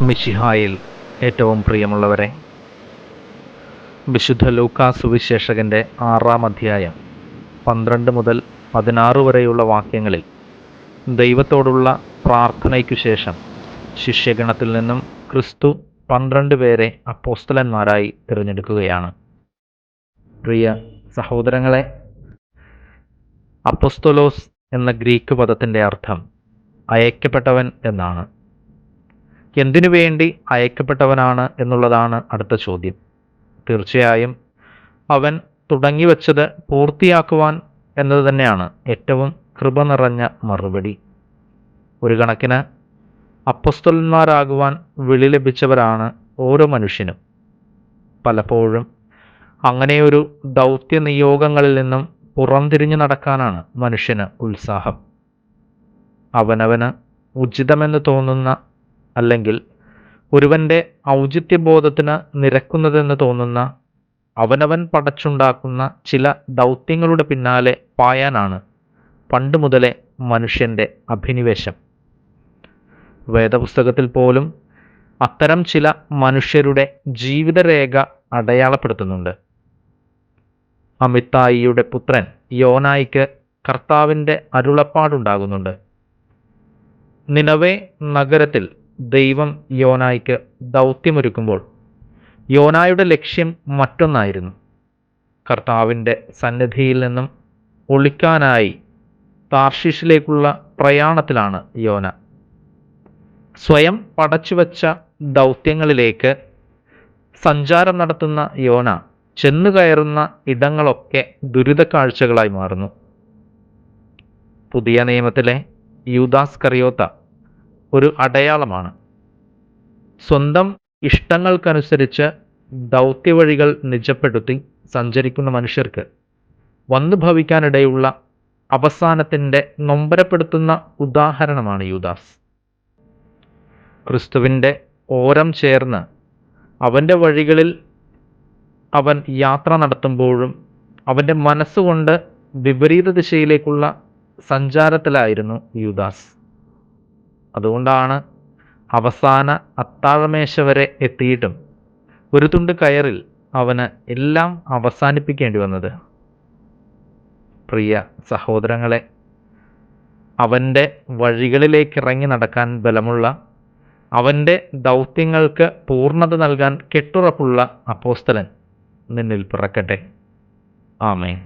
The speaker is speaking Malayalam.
മിശിഹായിൽ ഏറ്റവും പ്രിയമുള്ളവരെ, വിശുദ്ധ ലൂക്കാസ് സുവിശേഷകൻ്റെ 6-ാം അധ്യായം 12 മുതൽ 16 വരെയുള്ള വാക്യങ്ങളിൽ ദൈവത്തോടുള്ള പ്രാർത്ഥനയ്ക്കു ശേഷം ശിഷ്യഗണത്തിൽ നിന്നും ക്രിസ്തു 12 പേരെ അപ്പോസ്തലന്മാരായി തിരഞ്ഞെടുക്കുകയാണ്. പ്രിയ സഹോദരങ്ങളെ, അപ്പോസ്തലോസ് എന്ന ഗ്രീക്ക് പദത്തിൻ്റെ അർത്ഥം അയക്കപ്പെട്ടവൻ എന്നാണ്. എന്തിനു വേണ്ടി അയക്കപ്പെട്ടവനാണ് എന്നുള്ളതാണ് അടുത്ത ചോദ്യം. തീർച്ചയായും അവൻ തുടങ്ങിവെച്ചത് പൂർത്തിയാക്കുവാൻ എന്നത് തന്നെയാണ് ഏറ്റവും കൃപ നിറഞ്ഞ മറുപടി. ഒരു കണക്കിന് അപ്പോസ്തലന്മാരാകുവാൻ വിളി ലഭിച്ചവരാണ് ഓരോ മനുഷ്യനും. പലപ്പോഴും അങ്ങനെയൊരു ദൗത്യ നിയോഗങ്ങളിൽ നിന്നും പുറംതിരിഞ്ഞു നടക്കാനാണ് മനുഷ്യന് ഉത്സാഹം. അവനവന് ഉചിതമെന്ന് തോന്നുന്ന, അല്ലെങ്കിൽ ഒരുവൻ്റെ ഔചിത്യബോധത്തിന് നിരക്കുന്നതെന്ന് തോന്നുന്ന, അവനവൻ പടച്ചുണ്ടാക്കുന്ന ചില ദൗത്യങ്ങളുടെ പിന്നാലെ പായാനാണ് പണ്ട് മുതലേ മനുഷ്യൻ്റെ അഭിനിവേശം. വേദപുസ്തകത്തിൽ പോലും അത്തരം ചില മനുഷ്യരുടെ ജീവിതരേഖ അടയാളപ്പെടുത്തുന്നുണ്ട്. അമിത്തായിയുടെ പുത്രൻ യോനായ്ക്ക് കർത്താവിൻ്റെ അരുളപ്പാടുണ്ടാകുന്നുണ്ട്. നിനവേ നഗരത്തിൽ ദൈവം യോനായ്ക്ക് ദൗത്യമൊരുക്കുമ്പോൾ യോനായുടെ ലക്ഷ്യം മറ്റൊന്നായിരുന്നു. കർത്താവിൻ്റെ സന്നിധിയിൽ നിന്നും ഒളിക്കാനായി താർഷീഷിലേക്കുള്ള പ്രയാണത്തിലാണ് യോന. സ്വയം പടച്ചുവച്ച ദൗത്യങ്ങളിലേക്ക് സഞ്ചാരം നടത്തുന്ന യോന ചെന്നു കയറുന്ന ഇടങ്ങളൊക്കെ ദുരിതക്കാഴ്ചകളായി മാറുന്നു. പുതിയ നിയമത്തിലെ യൂദാസ് കറിയോത്ത ഒരു അടയാളമാണ്. സ്വന്തം ഇഷ്ടങ്ങൾക്കനുസരിച്ച് ദൗത്യവഴികൾ നിജപ്പെടുത്തി സഞ്ചരിക്കുന്ന മനുഷ്യർക്ക് വന്നു ഭവിക്കാനിടയുള്ള അവസാനത്തിൻ്റെ നൊമ്പരപ്പെടുത്തുന്ന ഉദാഹരണമാണ് യൂദാസ്. ക്രിസ്തുവിൻ്റെ ഓരം ചേർന്ന് അവൻ്റെ വഴികളിൽ അവൻ യാത്ര നടത്തുമ്പോഴും അവൻ്റെ മനസ്സുകൊണ്ട് വിപരീത ദിശയിലേക്കുള്ള സഞ്ചാരത്തിലായിരുന്നു യൂദാസ്. അതുകൊണ്ടാണ് അവസാന അത്താഴമേശ വരെ എത്തിയിട്ടും ഒരു തുണ്ട് കയറിൽ അവന് എല്ലാം അവസാനിപ്പിക്കേണ്ടി വന്നത്. പ്രിയ സഹോദരങ്ങളെ, അവൻ്റെ വഴികളിലേക്ക് ഇറങ്ങി നടക്കാൻ ബലമുള്ള, അവൻ്റെ ദൗത്യങ്ങൾക്ക് പൂർണ്ണത നൽകാൻ കെട്ടുറപ്പുള്ള അപ്പോസ്തലൻ നിന്നിൽ പിറക്കട്ടെ. ആമേൻ.